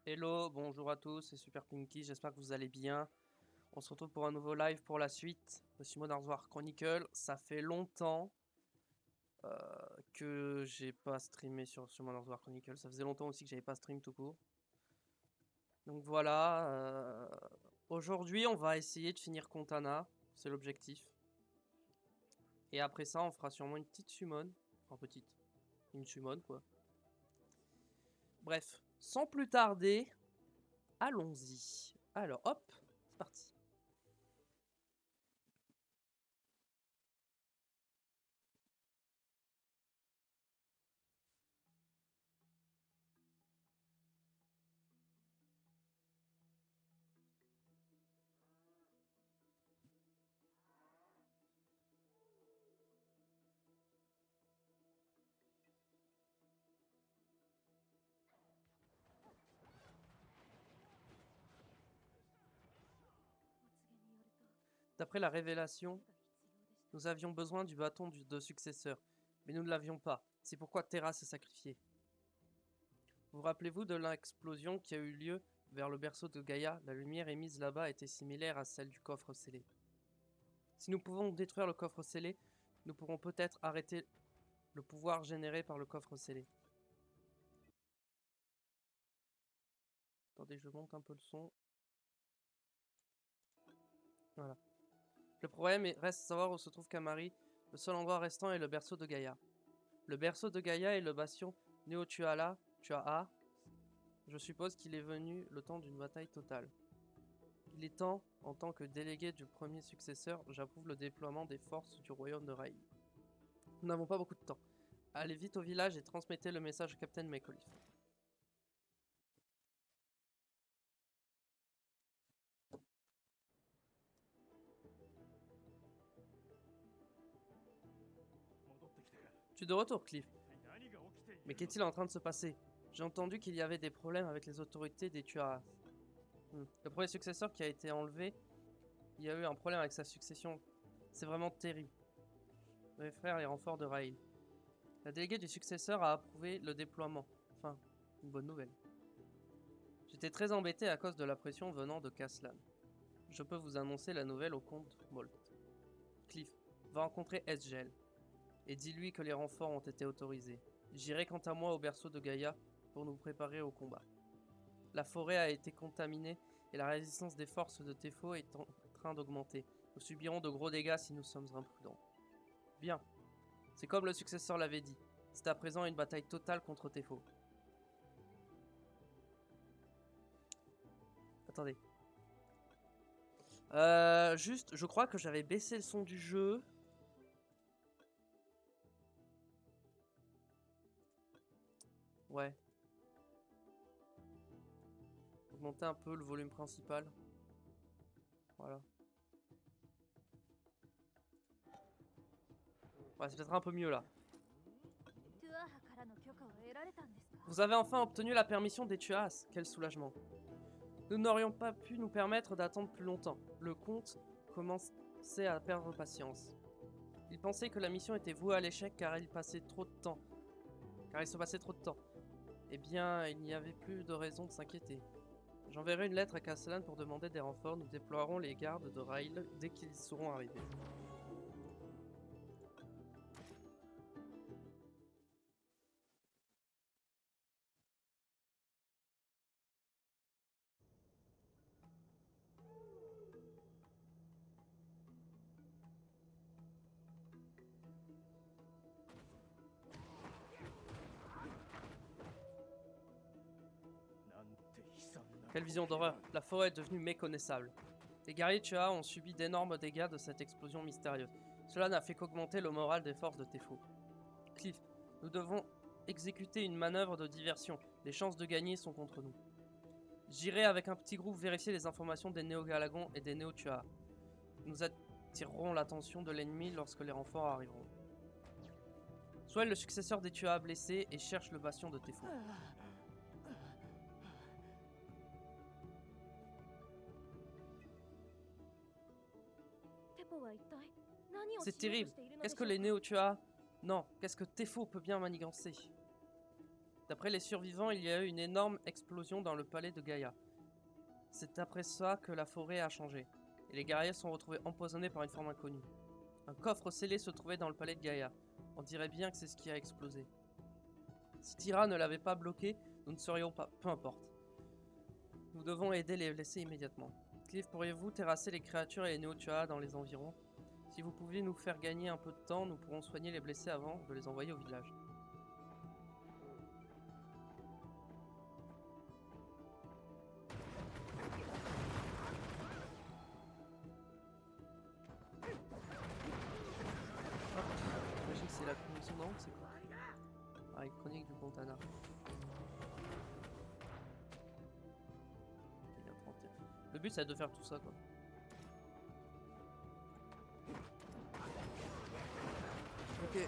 Hello, bonjour à tous, c'est Super Pinky, j'espère que vous allez bien. On se retrouve pour un nouveau live pour la suite de Modern Warfare Chronicle. Ça fait longtemps que j'ai pas streamé sur Modern Warfare Chronicle. Ça faisait longtemps aussi que j'avais pas stream tout court. Donc voilà, aujourd'hui on va essayer de finir Contana, c'est l'objectif. Et après ça on fera sûrement une petite summon, enfin petite, une summon quoi. Bref, sans plus tarder, allons-y. Alors hop, c'est parti. D'après la révélation, nous avions besoin du bâton de successeur, mais nous ne l'avions pas. C'est pourquoi Terra s'est sacrifiée. Vous rappelez-vous de l'explosion qui a eu lieu vers le berceau de Gaïa? La lumière émise là-bas était similaire à celle du coffre scellé. Si nous pouvons détruire le coffre scellé, nous pourrons peut-être arrêter le pouvoir généré par le coffre scellé. Attendez, je monte un peu le son. Voilà. Le problème reste à savoir où se trouve Kamari. Le seul endroit restant est le berceau de Gaïa. Le berceau de Gaïa et le bastion Néo-Tuala, Tuaa. Je suppose qu'il est venu le temps d'une bataille totale. Il est temps, en tant que délégué du premier successeur, j'approuve le déploiement des forces du royaume de Raïl. Nous n'avons pas beaucoup de temps. Allez vite au village et transmettez le message au Capitaine McAuliffe. Tu es de retour, Cliff. Mais qu'est-il en train de se passer? J'ai entendu qu'il y avait des problèmes avec les autorités des Tuaras. Le premier successeur qui a été enlevé, il y a eu un problème avec sa succession. C'est vraiment terrible. Mes frères, les renforts de Raïl. La déléguée du successeur a approuvé le déploiement. Enfin, une bonne nouvelle. J'étais très embêté à cause de la pression venant de Kaslan. Je peux vous annoncer la nouvelle au comte Molt. Cliff, va rencontrer Esgel et dis-lui que les renforts ont été autorisés. J'irai quant à moi au berceau de Gaïa pour nous préparer au combat. La forêt a été contaminée et la résistance des forces de Tefo est en train d'augmenter. Nous subirons de gros dégâts si nous sommes imprudents. Bien, c'est comme le successeur l'avait dit. C'est à présent une bataille totale contre Tefo. Attendez. Juste, je crois que j'avais baissé le son du jeu. Ouais. Augmenter un peu le volume principal. Voilà. Ouais, c'est peut-être un peu mieux là. Vous avez enfin obtenu la permission des Tuas. Quel soulagement. Nous n'aurions pas pu nous permettre d'attendre plus longtemps. Le comte commençait à perdre patience. Il pensait que la mission était vouée à l'échec car il se passait trop de temps. Eh bien, il n'y avait plus de raison de s'inquiéter. J'enverrai une lettre à Castellan pour demander des renforts. Nous déploierons les gardes de Rail dès qu'ils seront arrivés. Quelle vision d'horreur! La forêt est devenue méconnaissable. Les guerriers Chua ont subi d'énormes dégâts de cette explosion mystérieuse. Cela n'a fait qu'augmenter le moral des forces de Tefo. Cliff, nous devons exécuter une manœuvre de diversion. Les chances de gagner sont contre nous. J'irai avec un petit groupe vérifier les informations des Néo-Galagons et des Néo-Chua. Nous attirerons l'attention de l'ennemi lorsque les renforts arriveront. Sois le successeur des Chua blessés et cherche le bastion de Tefo. C'est terrible. Qu'est-ce que les Néo-Tua? Non, qu'est-ce que Tefo peut bien manigancer? D'après les survivants, il y a eu une énorme explosion dans le palais de Gaïa. C'est après ça que la forêt a changé, et les guerriers sont retrouvés empoisonnés par une forme inconnue. Un coffre scellé se trouvait dans le palais de Gaïa. On dirait bien que c'est ce qui a explosé. Si Tira ne l'avait pas bloqué, nous ne serions pas... Peu importe. Nous devons aider les blessés immédiatement. Cliff, pourriez-vous terrasser les créatures et les Néo-Tuatha dans les environs? Si vous pouvez nous faire gagner un peu de temps, nous pourrons soigner les blessés avant de les envoyer au village. J'imagine que c'est la connexion d'en haut, c'est quoi? Ah, une chronique du Montana. Le but c'est de faire tout ça quoi. Ok.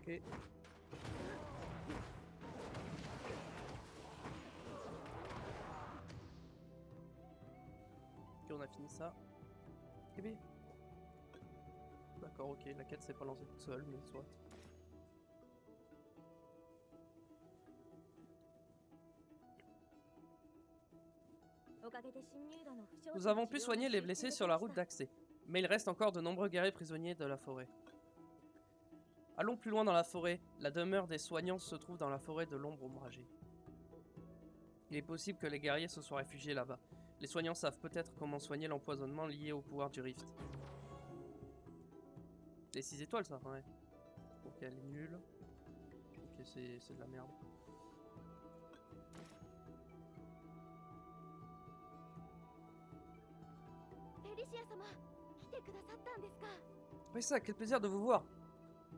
Ok. Ok, on a fini ça. Eh bien. D'accord, ok, la quête s'est pas lancée toute seule, mais soit. Nous avons pu soigner les blessés sur la route d'accès, mais il reste encore de nombreux guerriers prisonniers de la forêt. Allons plus loin dans la forêt. La demeure des soignants se trouve dans la forêt de l'ombre ombragée. Il est possible que les guerriers se soient réfugiés là-bas. Les soignants savent peut-être comment soigner l'empoisonnement lié au pouvoir du rift. Les 6 étoiles ça, ouais. Ok, elle est nulle. Ok, c'est de la merde. Oui ça, quel plaisir de vous voir.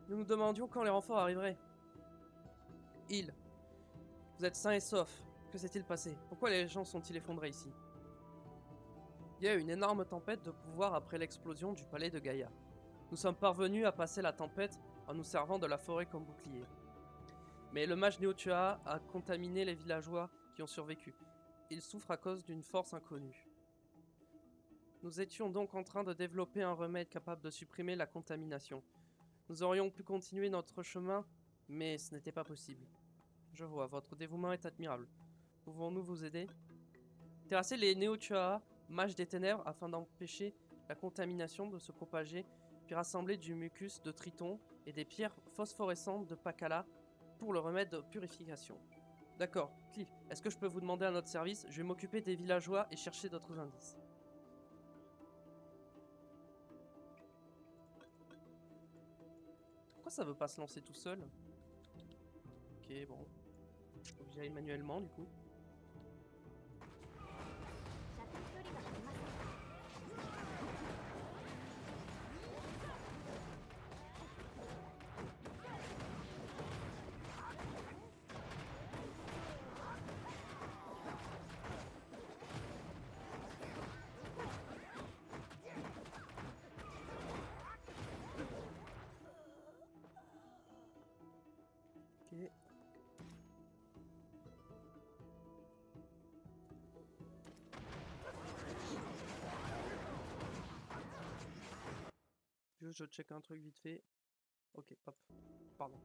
Nous nous demandions quand les renforts arriveraient. Il. Vous êtes sains et saufs. Que s'est-il passé? Pourquoi les gens sont-ils effondrés ici? Il y a eu une énorme tempête de pouvoir après l'explosion du palais de Gaïa. Nous sommes parvenus à passer la tempête en nous servant de la forêt comme bouclier. Mais le mage Néo-Tuatha a contaminé les villageois qui ont survécu. Ils souffrent à cause d'une force inconnue. Nous étions donc en train de développer un remède capable de supprimer la contamination. Nous aurions pu continuer notre chemin, mais ce n'était pas possible. Je vois, votre dévouement est admirable. Pouvons-nous vous aider? Terrasser les Néo-Tuatha, mages des ténèbres, afin d'empêcher la contamination de se propager, puis rassembler du mucus de triton et des pierres phosphorescentes de Pakala pour le remède de purification. D'accord, Cliff, est-ce que je peux vous demander à notre service? Je vais m'occuper des villageois et chercher d'autres indices. Pourquoi ça veut pas se lancer tout seul? Ok, bon. Faut que j'y aille manuellement du coup. Ok. Juste je check un truc vite fait. Ok, hop. Pardon.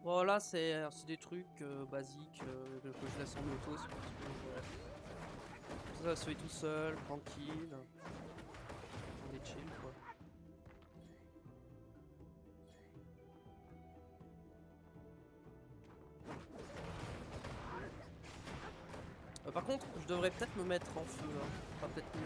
Voilà, c'est des trucs basiques que je laisse en auto. Parce que, ça se fait tout seul, tranquille. On est chill quoi. Par contre, je devrais peut-être me mettre en feu. Hein. Enfin, peut-être mieux.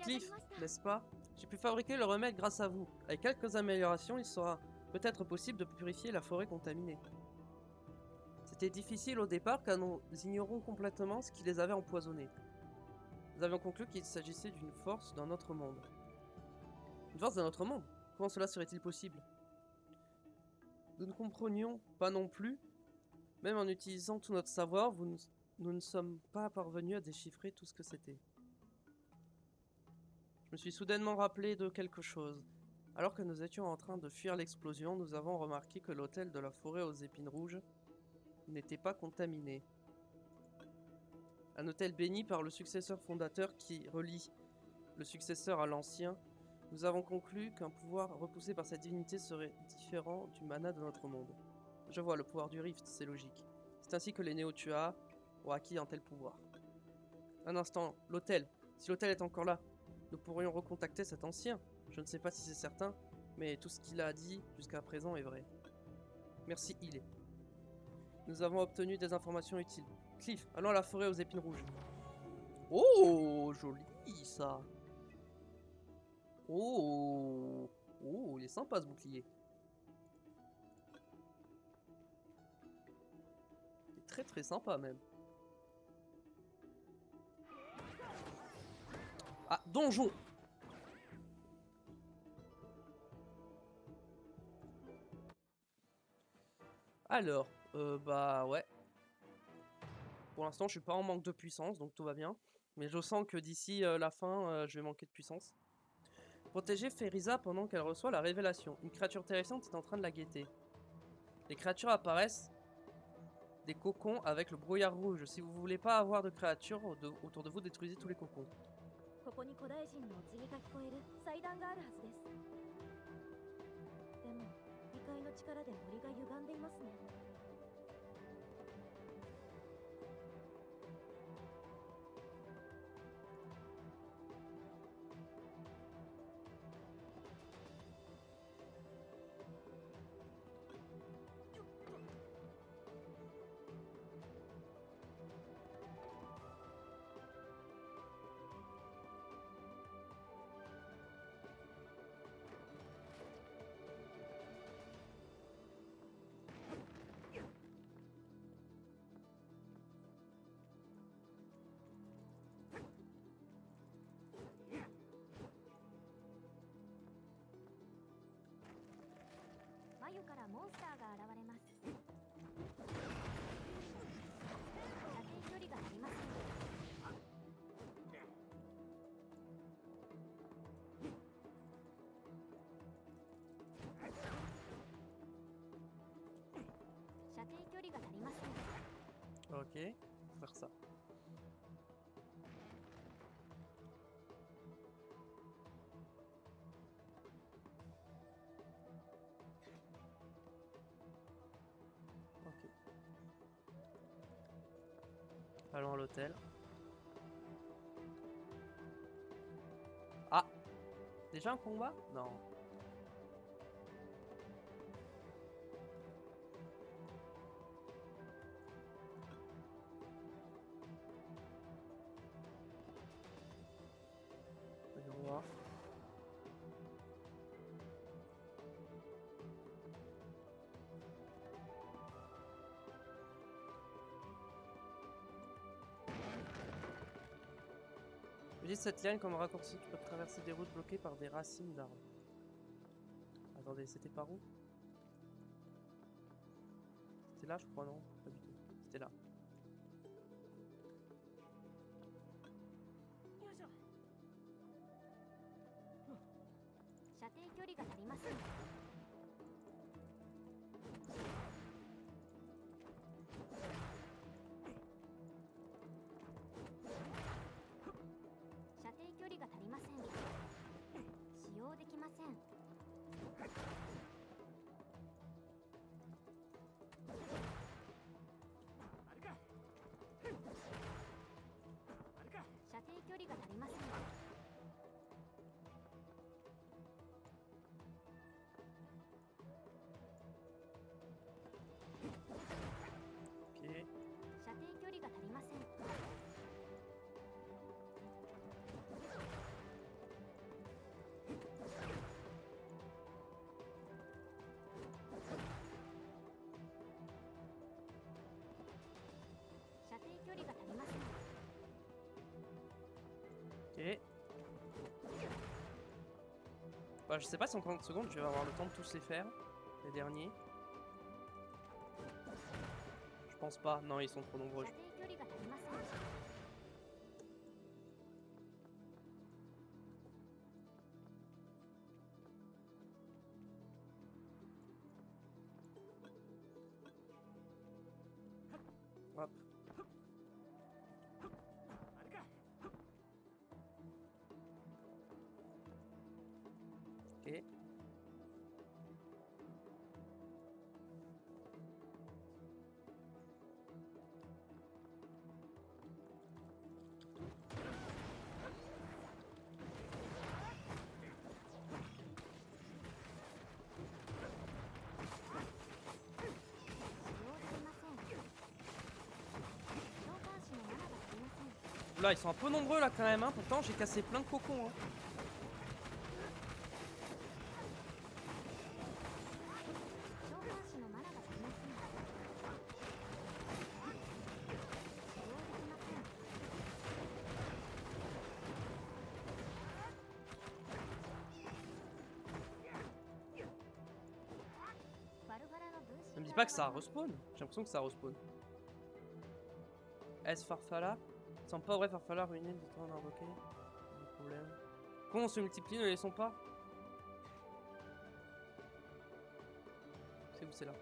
Cliff, n'est-ce pas? J'ai pu fabriquer le remède grâce à vous. Avec quelques améliorations, il sera peut-être possible de purifier la forêt contaminée. C'était difficile au départ car nous ignorons complètement ce qui les avait empoisonnés. Nous avions conclu qu'il s'agissait d'une force d'un autre monde. Une force d'un autre monde? Comment cela serait-il possible? Nous ne comprenions pas non plus. Même en utilisant tout notre savoir, nous ne sommes pas parvenus à déchiffrer tout ce que c'était. Je me suis soudainement rappelé de quelque chose. Alors que nous étions en train de fuir l'explosion, nous avons remarqué que l'hôtel de la forêt aux épines rouges n'était pas contaminé. Un hôtel béni par le successeur fondateur qui relie le successeur à l'ancien, nous avons conclu qu'un pouvoir repoussé par cette divinité serait différent du mana de notre monde. Je vois, le pouvoir du rift, c'est logique. C'est ainsi que les Néo-Tua ont acquis un tel pouvoir. Un instant, l'hôtel. Si l'hôtel est encore là, nous pourrions recontacter cet ancien. Je ne sais pas si c'est certain, mais tout ce qu'il a dit jusqu'à présent est vrai. Merci, il est. Nous avons obtenu des informations utiles. Cliff, allons à la forêt aux épines rouges. Oh, joli ça. Oh, oh, il est sympa ce bouclier. Il est très très sympa même. Ah, donjon. Alors, bah ouais. Pour l'instant, je suis pas en manque de puissance, donc tout va bien. Mais je sens que d'ici la fin, je vais manquer de puissance. Protéger Ferisa pendant qu'elle reçoit la révélation. Une créature terrifiante est en train de la guetter. Les créatures apparaissent des cocons avec le brouillard rouge. Si vous voulez pas avoir de créatures autour de vous, détruisez tous les cocons. Ok, on va faire ça. Ok. Allons à l'hôtel. Ah, déjà un combat? Non. Voyons voir. Utilise cette liane comme raccourci, tu peux traverser des routes bloquées par des racines d'arbres. Attendez, c'était par où? C'était là, je crois, non? Pas du tout. C'était là. 射程距離が足りません。射程距離が足りません。使用できません。射程距離が足りません。 Ok. 射程距離が足りません。射程距離が足りません。 Ok. Bah, je sais pas si en 30 secondes je vais avoir le temps de tous les faire. Les derniers. Je pense pas. Non, ils sont trop nombreux. 射程距離が足りません。 Hop. Ok. Là, ils sont un peu nombreux là quand même, hein. Pourtant j'ai cassé plein de cocons. Hein. Ne me dis pas que ça respawn. J'ai l'impression que ça respawn. Est-ce Farfalla? Sans pas vrai Farfalla ruiner du temps d'invoquer. Pas de problème. Quand on se multiplie, ne laissons pas. C'est où c'est là?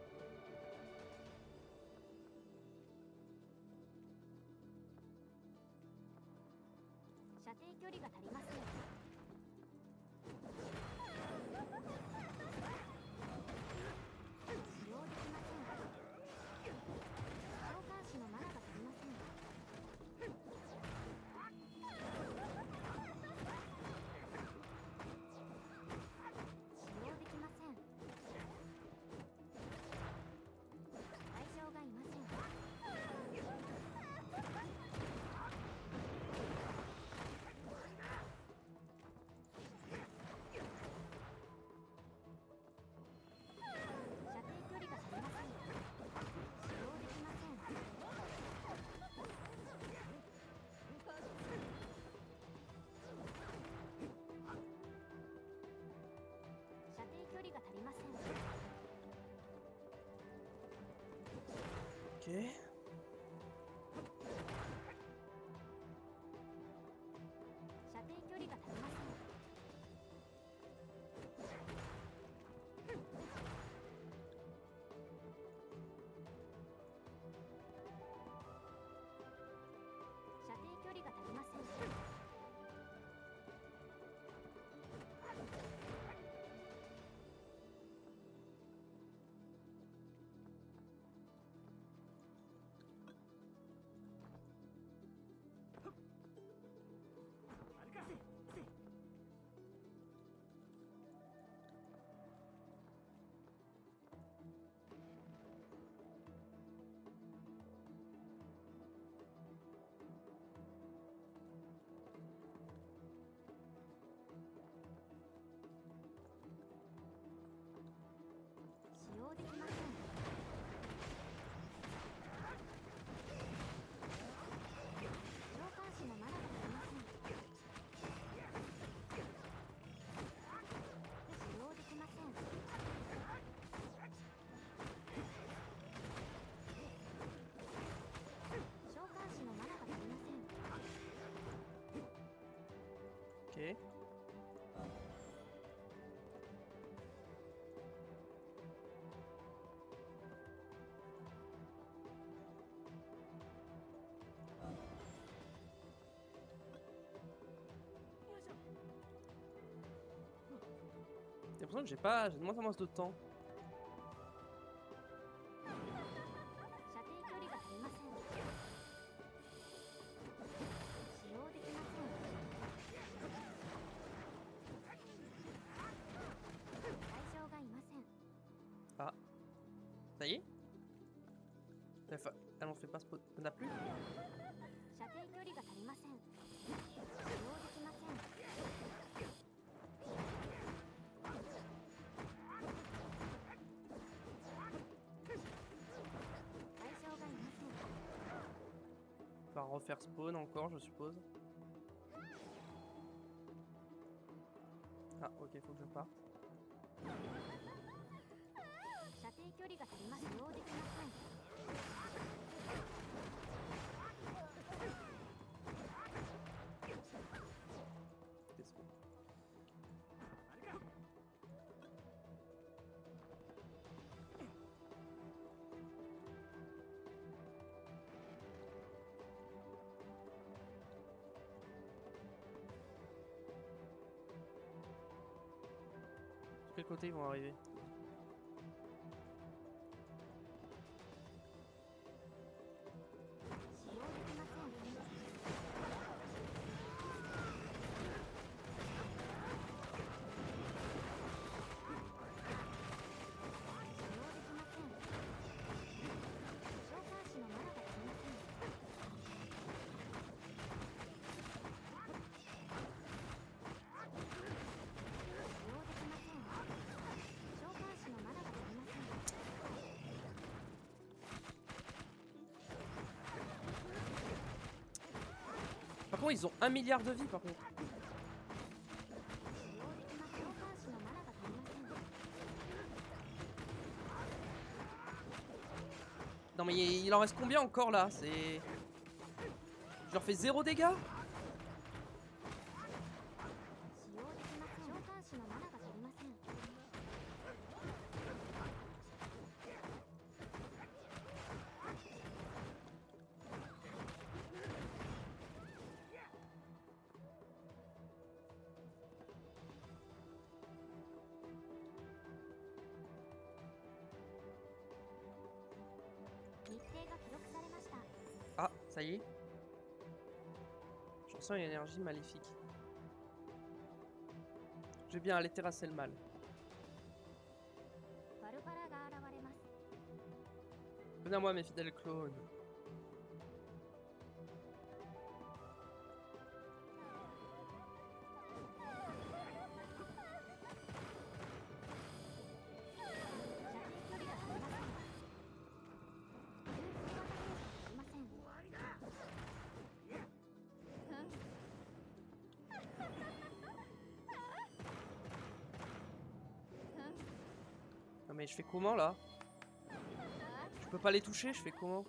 Ok. l'impression que j'ai de moins en moins de temps. 射程距離が足りません。使用できません。対象がいません。 Ah, ça y est? Elle en fait pas spot. On n'a plus? 射程距離が足りません。使用できません。対象がいません。 On va refaire spawn encore, je suppose. Ah, ok, faut que je parte. 射程距離が足りません。使用できません。 Let's go. De quel côté ils vont arriver? 使用できません。 Par contre, ils ont 1 milliard de vie par contre. Non mais il en reste combien encore là? C'est... Je leur fais 0 dégâts? Ah, ça y est. Je ressens une énergie maléfique. Je vais bien aller terrasser le mal. Venez à moi mes fidèles clones. Non mais je fais comment là? Je peux pas les toucher, je fais comment?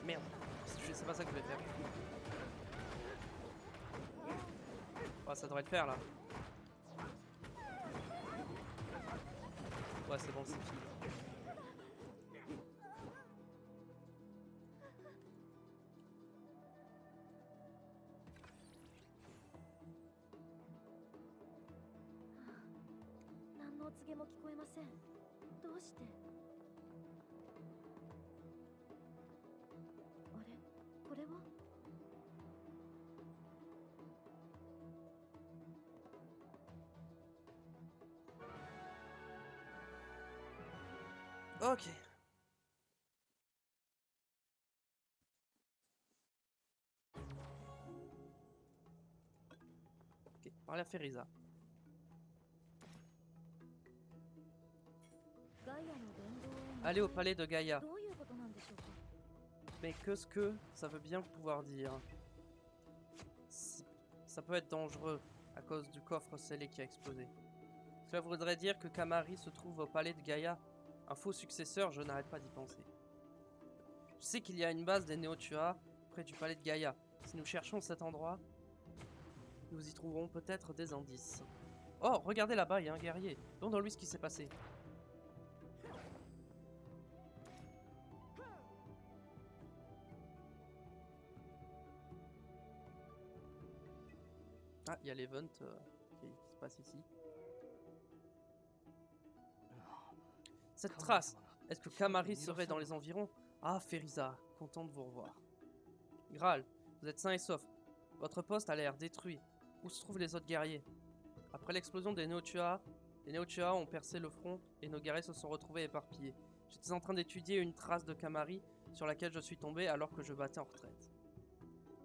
Merde, c'est pas ça que je vais faire. Oh, ça devrait le faire là. Ouais, c'est bon, c'est fini. Ok. Ok, parlez à Feriza. ガイアの殿堂へ Allez au palais de Gaïa. どういうことなんでしょうか。 Mais qu'est-ce que ça veut bien pouvoir dire? Ça peut être dangereux à cause du coffre scellé qui a explosé. Cela voudrait dire que Kamari se trouve au palais de Gaïa. Un faux successeur, je n'arrête pas d'y penser. Je sais qu'il y a une base des Néotua près du palais de Gaïa. Si nous cherchons cet endroit, nous y trouverons peut-être des indices. Oh, regardez là-bas, il y a un guerrier. Demandons-lui ce qui s'est passé. Ah, il y a l'event qui se passe ici. Cette trace, est-ce que Kamari serait dans les environs? Ah, Feriza, content de vous revoir. Graal, vous êtes sain et sauf. Votre poste a l'air détruit. Où se trouvent les autres guerriers? Après l'explosion des Néotua, les Néotua ont percé le front et nos guerriers se sont retrouvés éparpillés. J'étais en train d'étudier une trace de Kamari sur laquelle je suis tombé alors que je battais en retraite.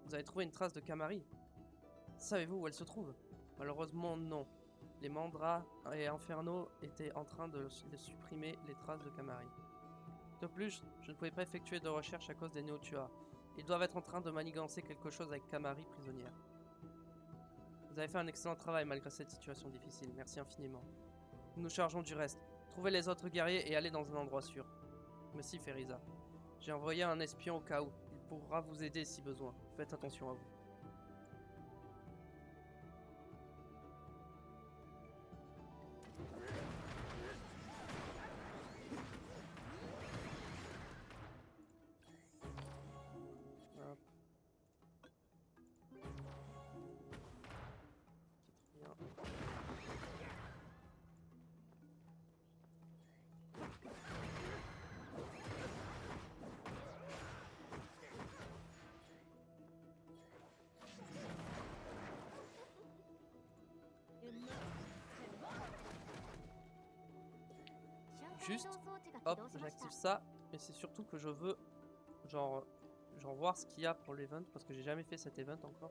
Vous avez trouvé une trace de Kamari? Savez-vous où elle se trouve? Malheureusement non. Les Mandras et Inferno étaient en train de supprimer les traces de Kamari. De plus, je ne pouvais pas effectuer de recherche à cause des Néotua. Ils doivent être en train de manigancer quelque chose avec Kamari prisonnière. Vous avez fait un excellent travail malgré cette situation difficile, merci infiniment. Nous nous chargeons du reste. Trouvez les autres guerriers et allez dans un endroit sûr. Merci Feriza. J'ai envoyé un espion au cas où. Il pourra vous aider si besoin. Faites attention à vous. Hop. Bien. Juste, hop, j'active ça, mais c'est surtout que je veux, genre voir ce qu'il y a pour l'event, parce que j'ai jamais fait cet event encore,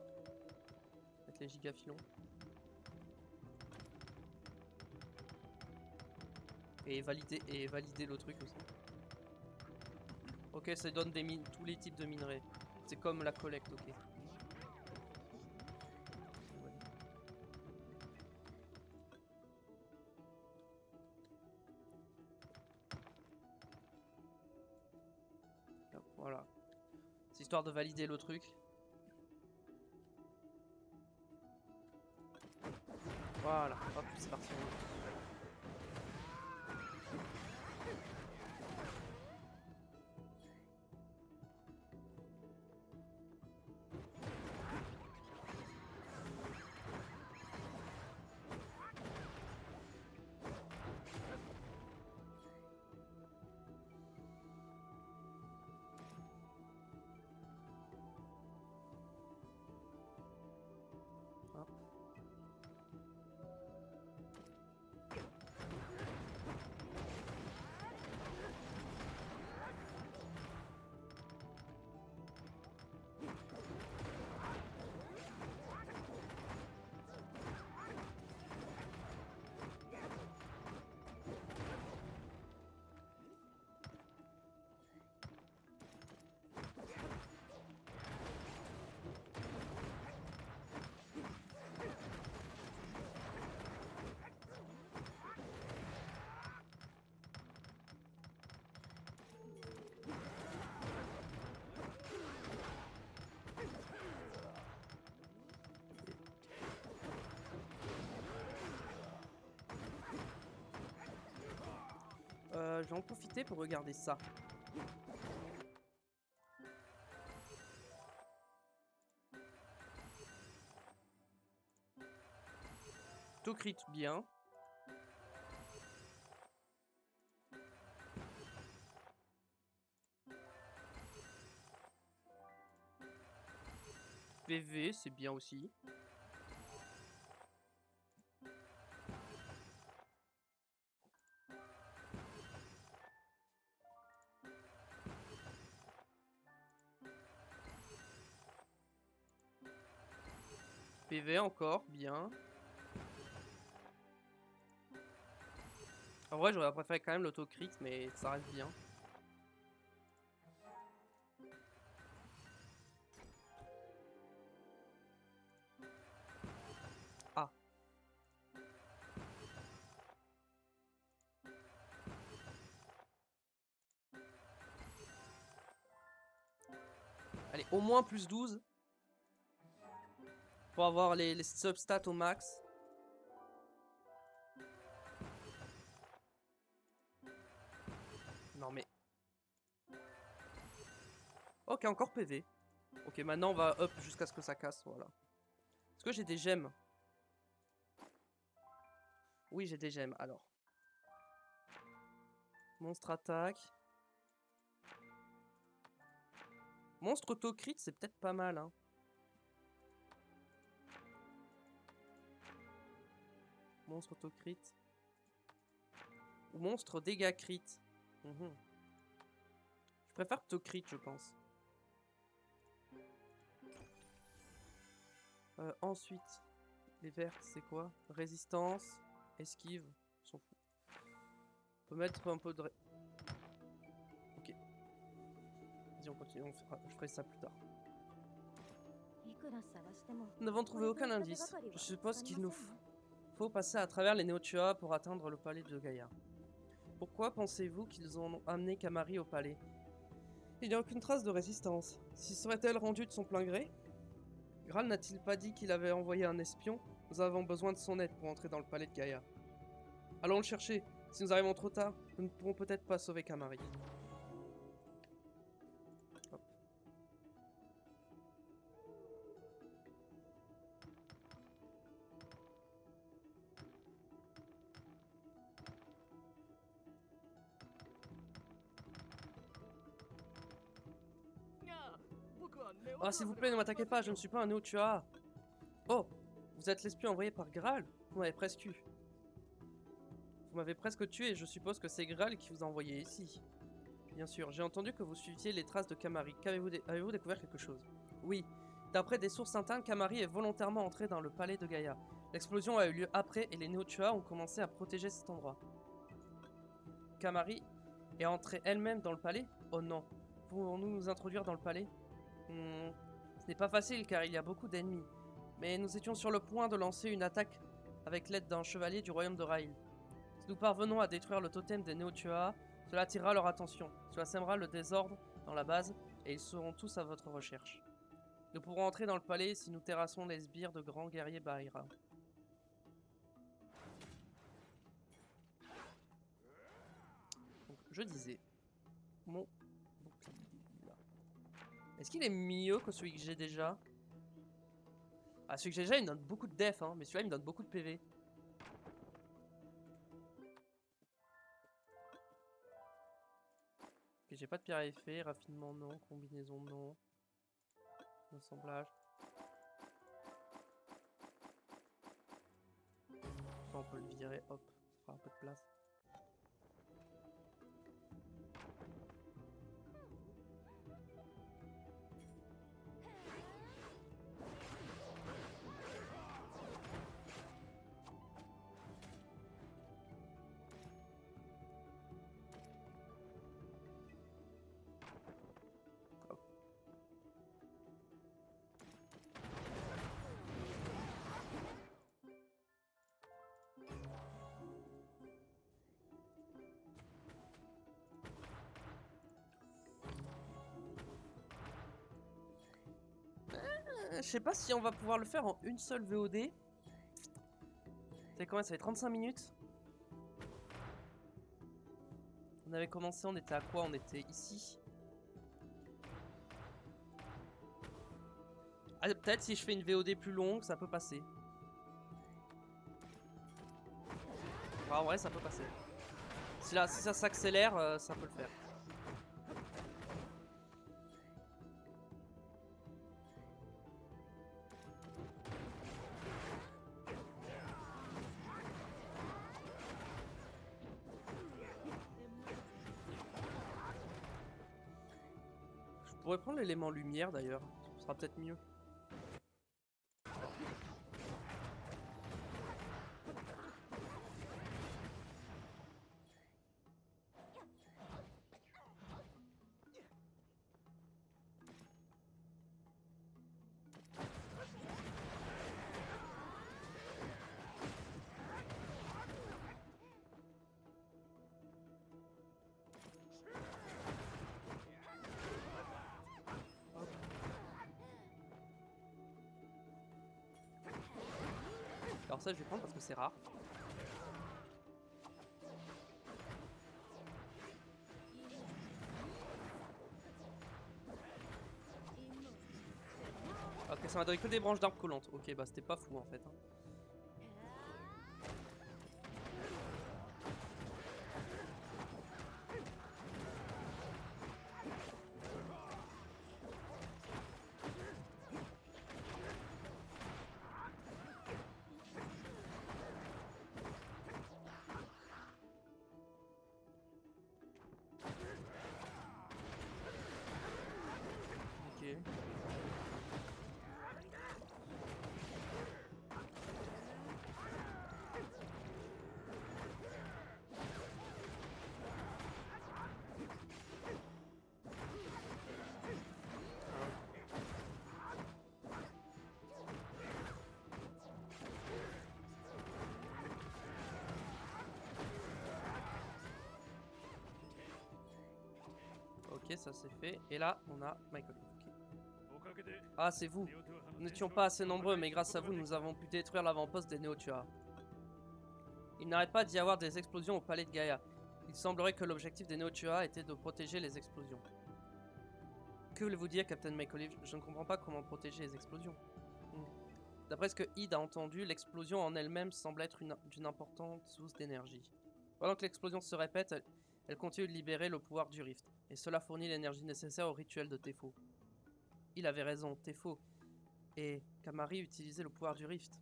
avec les gigafilons. Et valider le truc aussi. Ok, ça donne des mines, tous les types de minerais. C'est comme la collecte, ok. Voilà. C'est histoire de valider le truc. Voilà, hop, c'est parti. Hop. Je vais en profiter pour regarder ça. Tout crit bien. PV, c'est bien aussi. PV encore, bien. En vrai, j'aurais préféré quand même l'autocrit, mais ça reste bien. Ah. Allez, au moins plus 12. Pour avoir les substats au max. Non mais... Ok, encore PV. Ok, maintenant on va up jusqu'à ce que ça casse, voilà. Est-ce que j'ai des gemmes? Oui, j'ai des gemmes, alors. Monstre attaque. Monstre autocrit, c'est peut-être pas mal, hein. Monstre autocrit. Ou monstre dégâts crit. Je préfère autocrit, je pense. Ensuite, les vertes, c'est quoi? Résistance, esquive, on s'en fout. On peut mettre un peu de... Ok. Vas-y, on continue, je ferai ça plus tard. Nous n'avons trouvé aucun indice. Je suppose qu'il nous faut passer à travers les Néotua pour atteindre le palais de Gaïa. Pourquoi pensez-vous qu'ils ont amené Kamari au palais? Il n'y a aucune trace de résistance. S'y serait-elle rendue de son plein gré? Graal n'a-t-il pas dit qu'il avait envoyé un espion? Nous avons besoin de son aide pour entrer dans le palais de Gaïa. Allons le chercher. Si nous arrivons trop tard, nous ne pourrons peut-être pas sauver Kamari. Hop. Oh, s'il vous plaît, ne m'attaquez pas, je ne suis pas un Néotua. Oh, vous êtes l'espion envoyé par Graal? Vous m'avez presque eu. Vous m'avez presque tué et je suppose que c'est Graal qui vous a envoyé ici. Bien sûr, j'ai entendu que vous suiviez les traces de Kamari. Avez-vous découvert quelque chose? Oui. D'après des sources internes, Kamari est volontairement entré dans le palais de Gaïa. L'explosion a eu lieu après et les Néotua ont commencé à protéger cet endroit. Kamari est entrée elle-même dans le palais? Oh non. Pouvons-nous nous introduire dans le palais? Ce n'est pas facile car il y a beaucoup d'ennemis. Mais nous étions sur le point de lancer une attaque avec l'aide d'un chevalier du royaume de Raïl. Si nous parvenons à détruire le totem des Néotua, cela attirera leur attention. Cela sèmera le désordre dans la base et ils seront tous à votre recherche. Nous pourrons entrer dans le palais si nous terrassons les sbires de grands guerriers Bahira. Donc, je disais, mon bouclier. Est-ce qu'il est mieux que celui que j'ai déjà? Ah, celui que j'ai déjà, il me donne beaucoup de def, hein, mais celui-là, il me donne beaucoup de PV. Ok, j'ai pas de pierre à effet, raffinement non, combinaison non. Assemblage. Ça, on peut le virer, hop, ça fera un peu de place. Je sais pas si on va pouvoir le faire en une seule VOD. C'est combien? Ça fait 35 minutes. On avait commencé, on était à quoi? On était ici. Ah, peut-être si je fais une VOD plus longue, ça peut passer. Enfin, en vrai, ça peut passer. Si ça s'accélère, ça peut le faire. Je pourrais prendre l'élément lumière d'ailleurs, ce sera peut-être mieux. Alors ça je vais prendre parce que c'est rare. Ok, ça m'a donné que des branches d'arbres collantes. Ok, bah c'était pas fou en fait. Hein. Ok. Ok, ça c'est fait. Et là, on a Michael. Okay. Ah, c'est vous. Nous n'étions pas assez nombreux, mais grâce à vous, nous avons pu détruire l'avant-poste des Néo-Tuara. Il n'arrête pas d'y avoir des explosions au palais de Gaïa. Il semblerait que l'objectif des Néo-Tuara était de protéger les explosions. Que voulez-vous dire, Captain Make-Olive? Je ne comprends pas comment protéger les explosions. D'après ce que Id a entendu, l'explosion en elle-même semble être d'une importante source d'énergie. Pendant que l'explosion se répète, elle continue de libérer le pouvoir du Rift, et cela fournit l'énergie nécessaire au rituel de Tefo. Il avait raison, Tefo et Kamari utilisaient le pouvoir du Rift.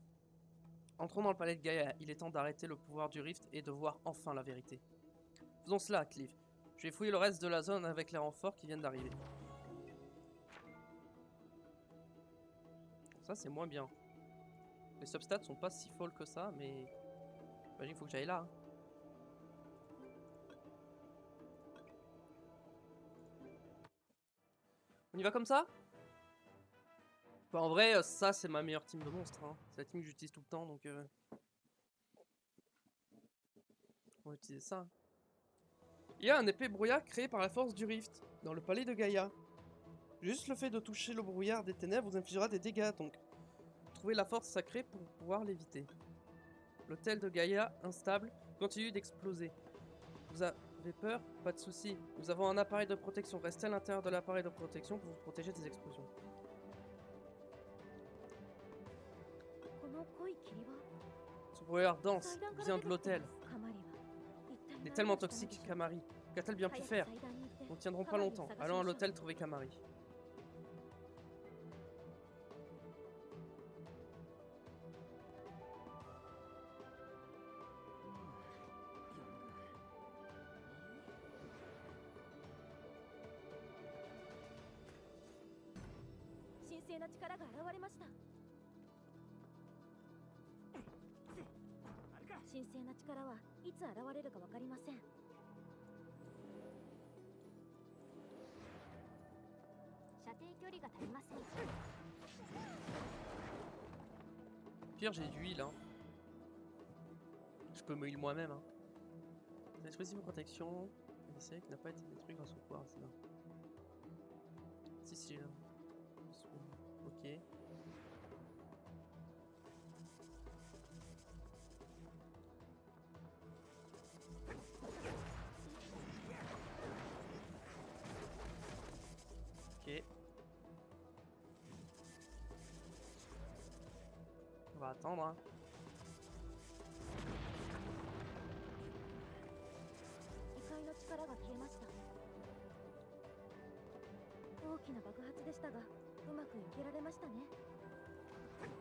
Entrons dans le palais de Gaïa, il est temps d'arrêter le pouvoir du Rift et de voir enfin la vérité. Faisons cela, Cliff. Je vais fouiller le reste de la zone avec les renforts qui viennent d'arriver. Ça c'est moins bien. Les substats sont pas si folles que ça, mais... J'imagine qu'il faut que j'aille là. Hein. On y va comme ça? Bah, en vrai, ça c'est ma meilleure team de monstres. Hein. C'est la team que j'utilise tout le temps, donc... On va utiliser ça. Il y a un épée brouillard créé par la force du Rift, dans le palais de Gaïa. Juste le fait de toucher le brouillard des ténèbres vous infligera des dégâts, donc... Trouvez la force sacrée pour pouvoir l'éviter. L'hôtel de Gaïa, instable, continue d'exploser. Vous avez peur? Pas de soucis. Nous avons un appareil de protection. Restez à l'intérieur de l'appareil de protection pour vous protéger des explosions. Ce brouillard dense vient de l'hôtel. Il est tellement toxique, Kamari. Qu'a-t-elle bien pu faire? Nous ne tiendrons pas longtemps. Allons à l'hôtel trouver Kamari. Pire, j'ai du heal. Hein. Je peux me heal moi-même. Hein. Dispositif de protection. C'est qui n'a pas été détruit grâce au pouvoir. C'est là. Si, là. Ok. Ok. On va attendre. Hein.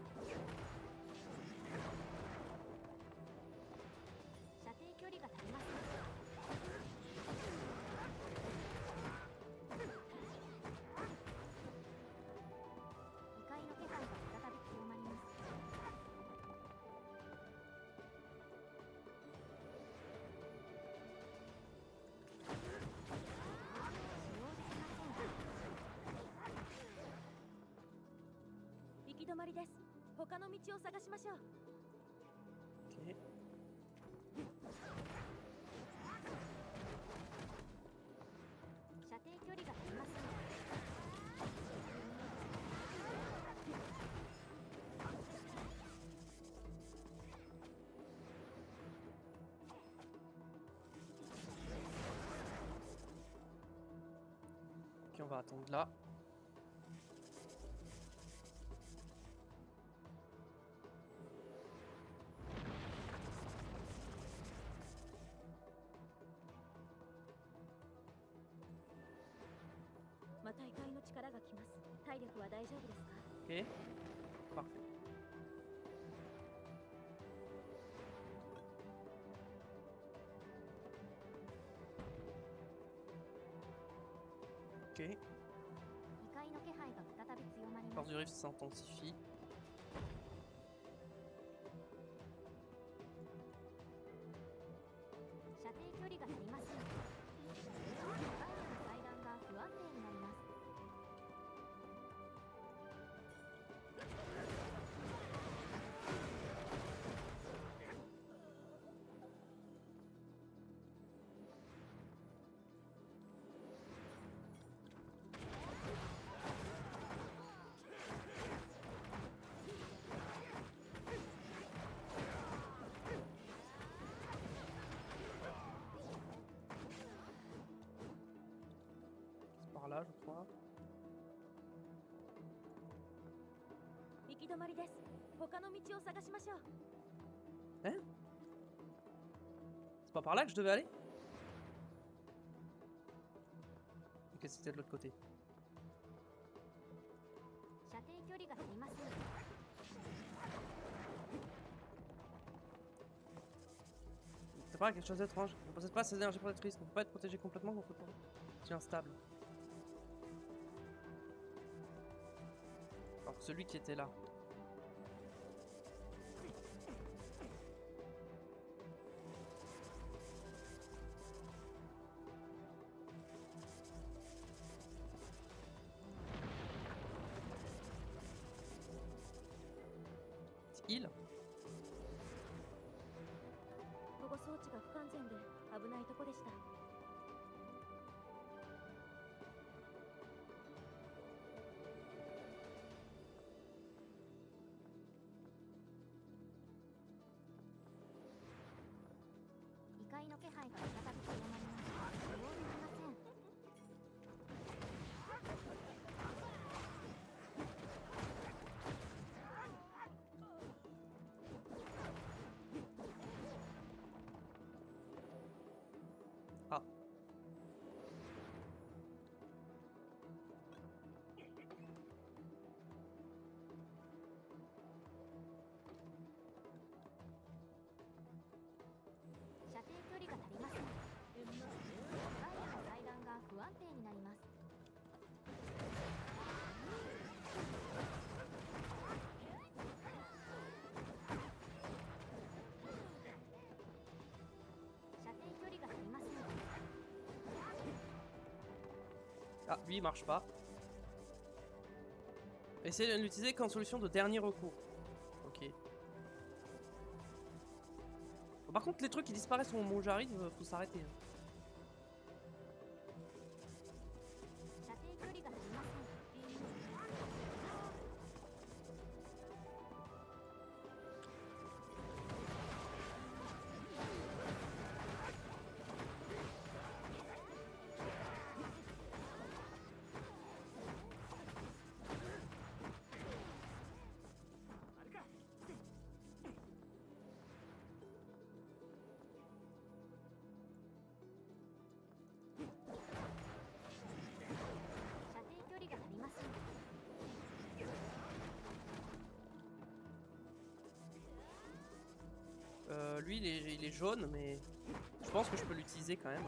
Ok. va attendre là. Ok, parfait. Ok. Force du rift s'intensifie. Par là, je crois. Hein? C'est pas par là que je devais aller? Ok, c'était de l'autre côté. C'est pas quelque chose d'étrange. On possède pas ces énergies protectrices. On peut pas être protégé complètement contre toi. C'est instable. Alors que celui qui était là. Heal. Ah. Ah, lui il marche pas. Essayez de l'utiliser qu'en solution de dernier recours. Ok. Bon, par contre, les trucs qui disparaissent au moment où j'arrive, faut s'arrêter. Hein. Lui il est jaune, mais je pense que je peux l'utiliser quand même.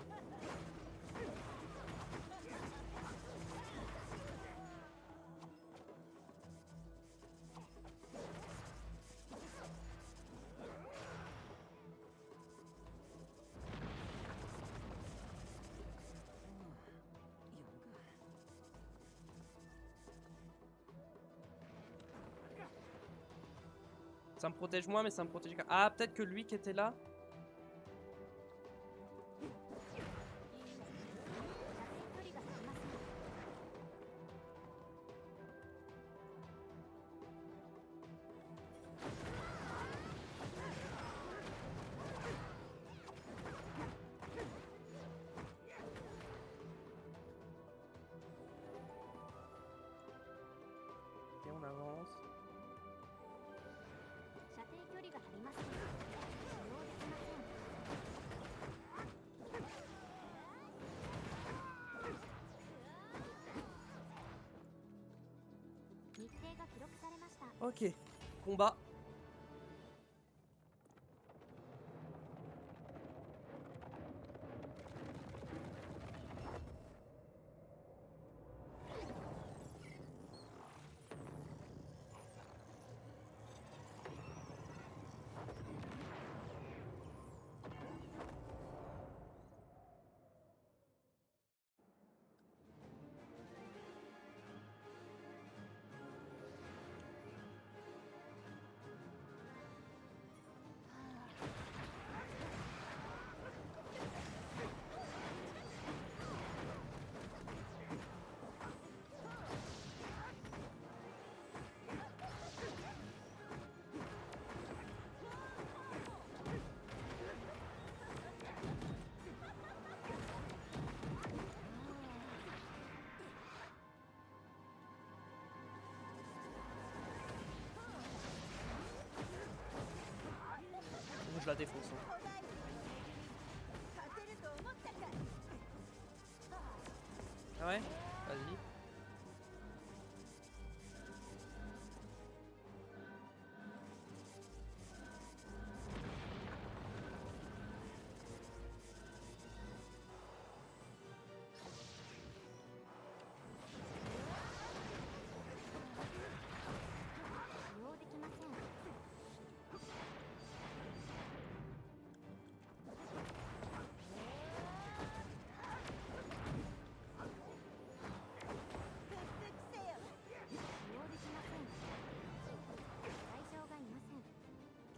Ça me protège moins, mais ça me protège... Ah, peut-être que lui qui était là... 録されました。 Ok, combat. Je la défonce. Hein. Ah ouais? Vas-y.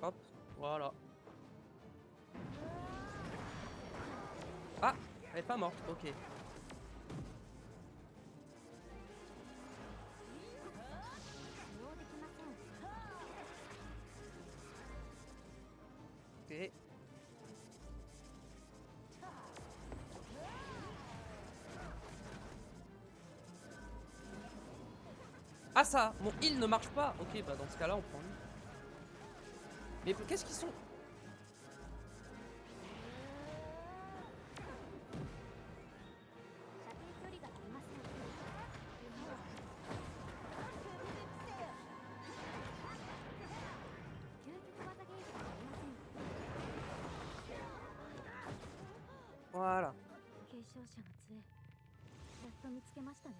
Hop, voilà. Ah, elle est pas morte, ok. Ok. Ah ça, mon heal ne marche pas. Ok, bah dans ce cas-là, on prend lui. Mais qu'est-ce qu'ils sont? Voilà. 継承者の杖、やっと見つけましたね。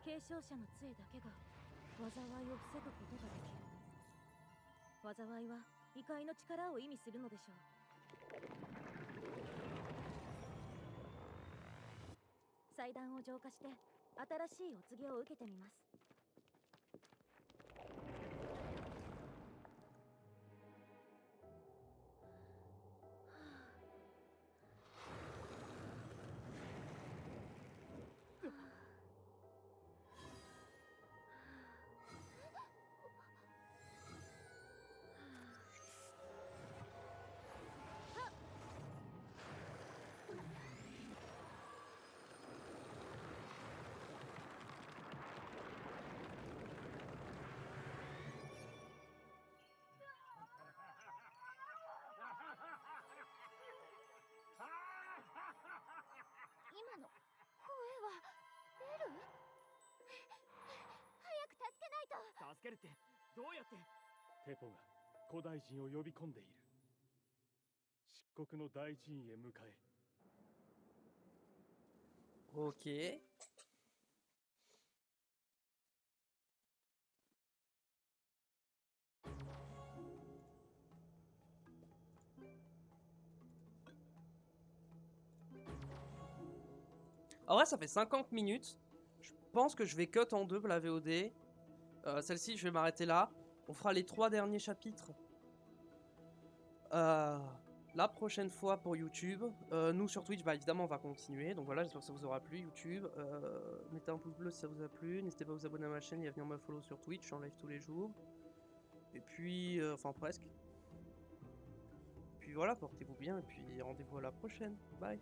継承者の杖だけが災いを防ぐことができる。災いは異界の力を意味するのでしょう。祭壇を浄化して新しいお告げを受けてみます。今の声はエル？早く助けないと。助けるってどうやって？テポが古代人を呼び込んでいる。漆黒の大寺院へ向かえ。Ok. En vrai, ça fait 50 minutes. Je pense que je vais cut en deux la VOD. Celle-ci, je vais m'arrêter là. On fera les 3 derniers chapitres la prochaine fois pour YouTube. Nous sur Twitch, bah évidemment, on va continuer. Donc voilà, j'espère que ça vous aura plu, YouTube. Mettez un pouce bleu si ça vous a plu. N'hésitez pas à vous abonner à ma chaîne et à venir me follow sur Twitch. Je suis en live tous les jours. Et puis, enfin presque. Puis voilà, portez-vous bien et puis rendez-vous à la prochaine. Bye.